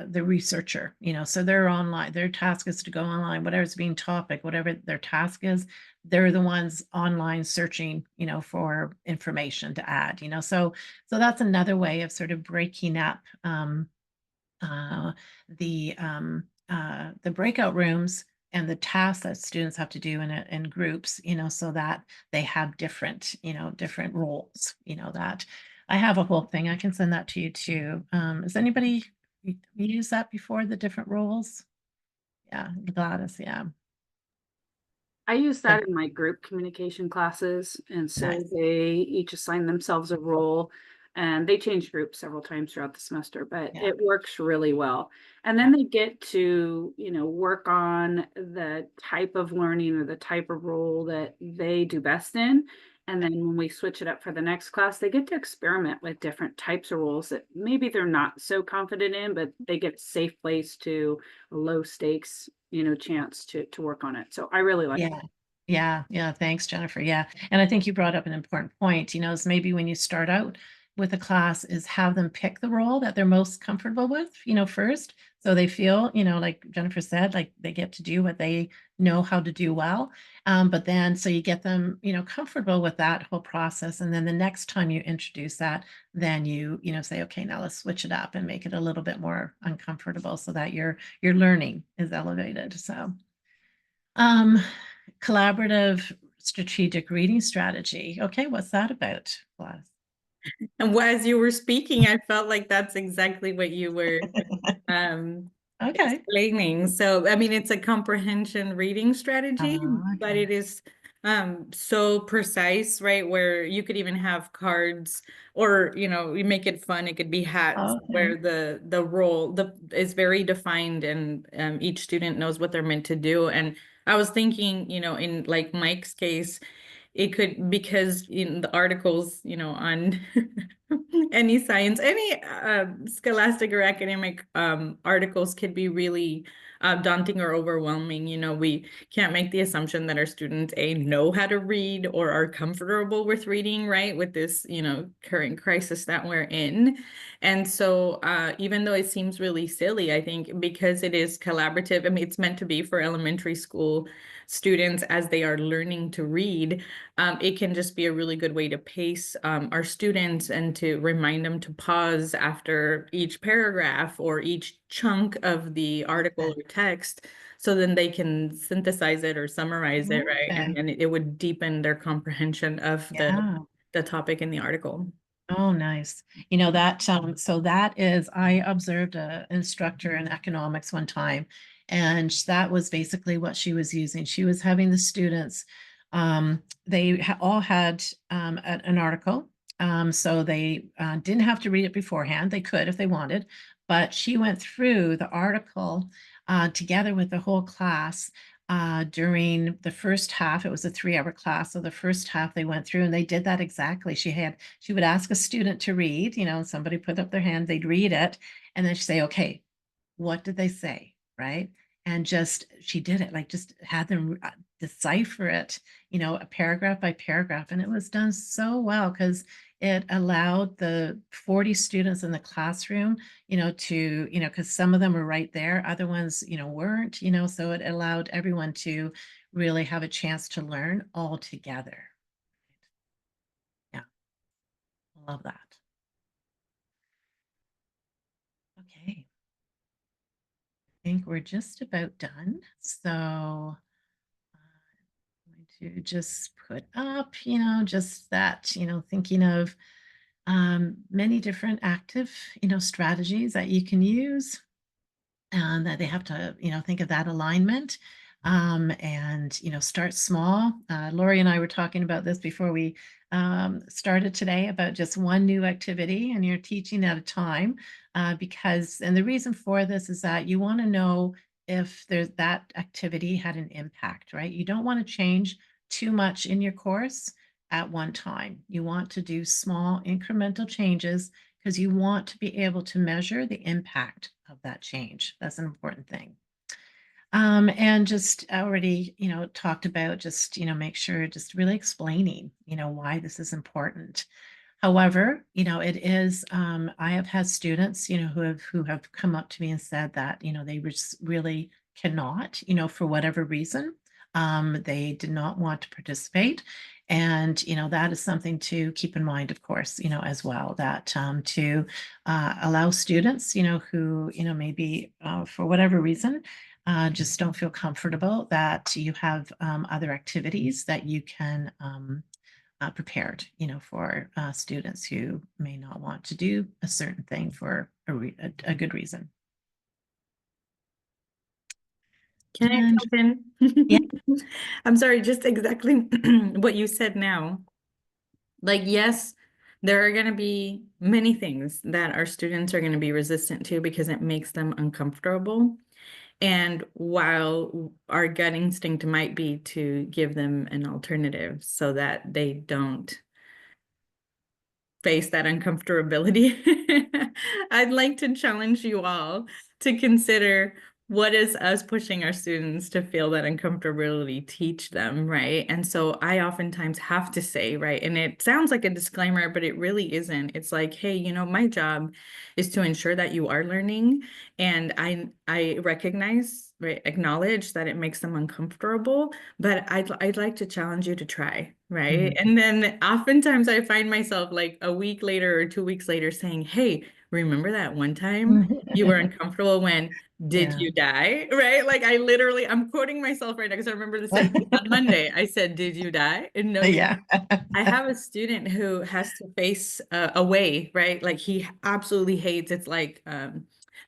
the researcher, so they're online. Their task is to go online, whatever's being topic, whatever their task is, they're the ones online searching, for information to add, so that's another way of sort of breaking up uh, the breakout rooms and the tasks that students have to do in groups, so that they have different, different roles, that I have a whole thing. I can send that to you too. Has anybody used that before, the different roles? Yeah, Gladys, yeah. I use that in my group communication classes, and so Nice. they each assign themselves a role, and they change groups several times throughout the semester, but Yeah. it works really well. And then they get to, work on the type of learning or the type of role that they do best in. And then when we switch it up for the next class, they get to experiment with different types of roles that maybe they're not so confident in, but they get a safe place to low stakes, chance to work on it. So I really like it. Yeah. Thanks, Jennifer. Yeah. And I think you brought up an important point, is maybe when you start out with a class is have them pick the role that they're most comfortable with, first. So they feel, like Jennifer said, like they get to do what they know how to do well. But then, so you get them, comfortable with that whole process. And then the next time you introduce that, then you say, okay, now let's switch it up and make it a little bit more uncomfortable so that your learning is elevated. So, collaborative strategic reading strategy. Okay, what's that about, Gladys? And as you were speaking, I felt like that's exactly what you were Okay. explaining. So, I mean, it's a comprehension reading strategy, but Okay. it is so precise, right? Where you could even have cards, or you make it fun. It could be hats, where Okay. the role is very defined, and each student knows what they're meant to do. And I was thinking, in like Mike's case, it could, because in the articles, on any science, any scholastic or academic articles could be really daunting or overwhelming. We can't make the assumption that our students know how to read or are comfortable with reading, right? With this, current crisis that we're in. And so even though it seems really silly, I think because it is collaborative, I mean, it's meant to be for elementary school students as they are learning to read. It can just be a really good way to pace our students and to remind them to pause after each paragraph or each chunk of the article or text, so then they can synthesize it or summarize it, right? And then it would deepen their comprehension of the topic in the article. Oh, nice. That, so that is, I observed an instructor in economics one time, and that was basically what she was using. She was having the students, they all had an article. So they didn't have to read it beforehand. They could if they wanted, but she went through the article together with the whole class. During the first half, it was a 3-hour class. So the first half they went through and they did that exactly. She would ask a student to read, and somebody put up their hand, they'd read it, and then she'd say, okay, what did they say? Right. And she did it, like just had them decipher it, paragraph by paragraph. And it was done so well because it allowed the 40 students in the classroom, to, because some of them were right there, other ones, weren't, so it allowed everyone to really have a chance to learn all together. Yeah, I love that. Okay. I think we're just about done. So I'm going to just put up, just that, thinking of many different active, strategies that you can use, and that they have to, think of that alignment, and, start small. Lori and I were talking about this before we started today, about just one new activity, and you're teaching at a time, because, and the reason for this is that you want to know if that activity had an impact, right? You don't want to change too much in your course at one time. You want to do small incremental changes because you want to be able to measure the impact of that change. That's an important thing. And just already, talked about just, make sure just really explaining, why this is important. However, it is, I have had students, who have come up to me and said that, they just really cannot, for whatever reason, they did not want to participate. And, that is something to keep in mind, of course, as well, that to allow students, who, maybe for whatever reason, just don't feel comfortable, that you have other activities that you can prepared, for students who may not want to do a certain thing for a good reason. Can I And jump in? yeah. I'm sorry, just exactly what you said now. Like, yes, there are going to be many things that our students are going to be resistant to because it makes them uncomfortable. And while our gut instinct might be to give them an alternative so that they don't face that uncomfortability, I'd like to challenge you all to consider, what is us pushing our students to feel that uncomfortability teach them, right? And so I oftentimes have to say, right, and it sounds like a disclaimer, but it really isn't. It's like, hey, my job is to ensure that you are learning, and I recognize, right, acknowledge that it makes them uncomfortable, but I'd like to challenge you to try, right? And then oftentimes I find myself like a week later or 2 weeks later saying, hey, remember that one time you were uncomfortable when did Yeah. you die? Right? Like I'm quoting myself right now because I remember the sentence on Monday. I said, did you die? And no, Yeah. I have a student who has to face away, right? Like he absolutely hates, it's like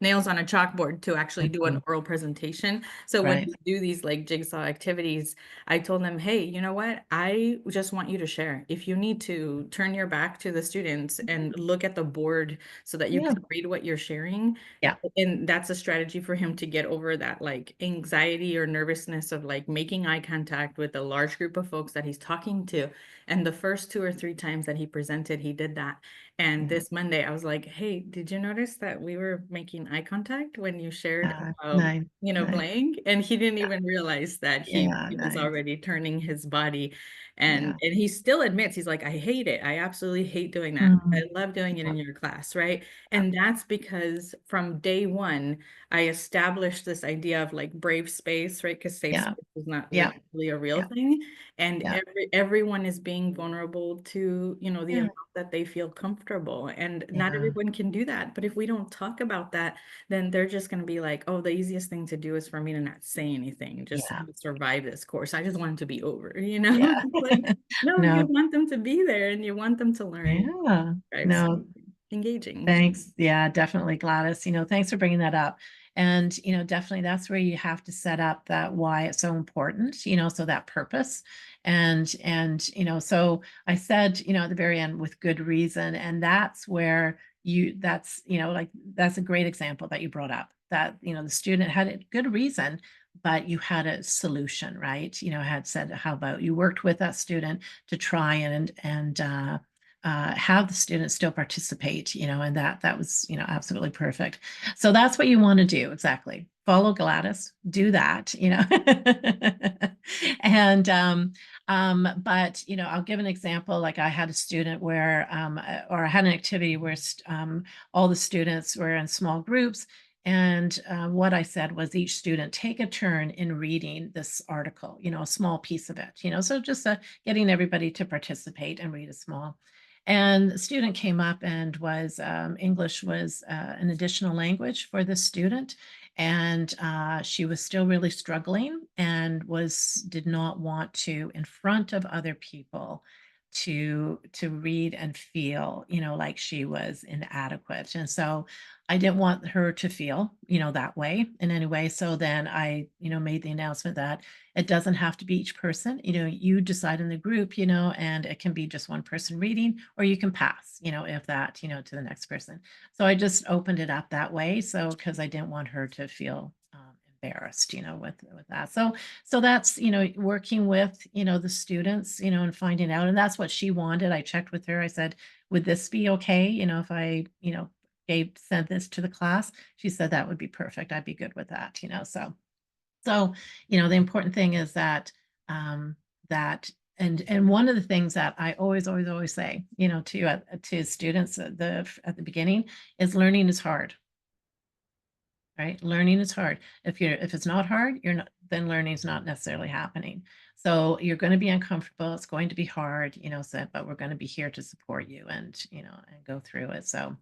nails on a chalkboard to actually do an oral presentation. So when Right. we do these like jigsaw activities, I told them, hey, you know what? I just want you to share. If you need to turn your back to the students and look at the board so that you Yeah. can read what you're sharing. Yeah. And that's a strategy for him to get over that like anxiety or nervousness of like making eye contact with a large group of folks that he's talking to. And the first 2 or 3 times that he presented, he did that. And this Monday, I was like, hey, did you notice that we were making eye contact when you shared about, Nice. blank? And he didn't even realize that he Yeah. was Nice. already turning his body. Yeah. And he still admits, he's like, I hate it. I absolutely hate doing that. I love doing it in your class, right? And that's because from day one, I established this idea of like brave space, right? Because safe Yeah. space is not Yeah. really a real Yeah. thing. And Yeah. everyone is being vulnerable to, the Yeah. amount that they feel comfortable. And not Yeah. everyone can do that. But if we don't talk about that, then they're just going to be like, oh, the easiest thing to do is for me to not say anything, just Yeah. to survive this course. I just want it to be over, Yeah. Like, no, you No. want them to be there and you want them to learn, Yeah. right? So No. engaging. Thanks. Yeah, definitely, Gladys. Thanks for bringing that up. And, definitely that's where you have to set up that why it's so important, so that purpose. And, so I said, at the very end with good reason. And that's where that's, like, that's a great example that you brought up, that, the student had a good reason, but you had a solution, right? Had said, how about you worked with that student to try and have the students still participate, and that was, absolutely perfect. So that's what you want to do. Exactly. Follow Gladys, do that, and, but, I'll give an example. Like I had a student where, or I had an activity where all the students were in small groups. And what I said was each student take a turn in reading this article, a small piece of it, so just getting everybody to participate and read a small. And the student came up and was English was an additional language for this student. And she was still really struggling and did not want to, in front of other people, to read and feel, like she was inadequate. And so I didn't want her to feel, that way in any way. So then I, made the announcement that it doesn't have to be each person, you decide in the group, and it can be just one person reading, or you can pass, if that, to the next person. So I just opened it up that way. So, because I didn't want her to feel embarrassed, with that. So that's, working with, the students, and finding out, and that's what she wanted. I checked with her. I said, would this be okay? You know, if I, you know, sent this to the class, she said that would be perfect. I'd be good with that, you know, so, you know, the important thing is that, and one of the things that I always say, you know, to students at the beginning is learning is hard. Right? Learning is hard. If it's not hard, then learning is not necessarily happening. So you're going to be uncomfortable. It's going to be hard, you know, so, but we're going to be here to support you and, you know, and go through it. So,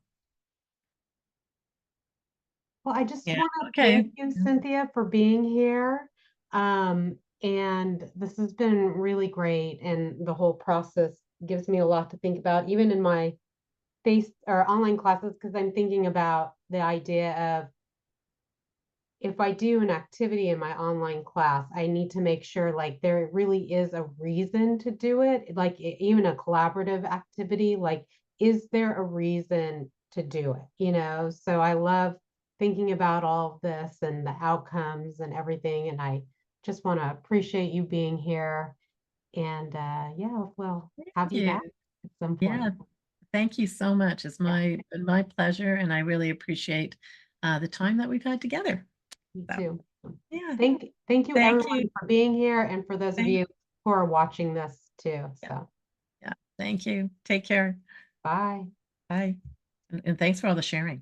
Well, I just yeah. want to Okay. thank you, Cynthia, for being here. And this has been really great. And the whole process gives me a lot to think about, even in my face or online classes, because I'm thinking about the idea of if I do an activity in my online class, I need to make sure like there really is a reason to do it. Like even a collaborative activity, like, is there a reason to do it? You know, so I love thinking about all of this and the outcomes and everything. And I just want to appreciate you being here. And yeah, well, have you you. back at some Yeah. point. Thank you so much. It's Yeah. been my pleasure. And I really appreciate the time that we've had together. Me So, too. yeah. Thank you Thank everyone you. for being here and for those of Thank- you who are watching this too. Yeah. So Yeah. Thank you. Take care. bye. Bye. And thanks for all the sharing.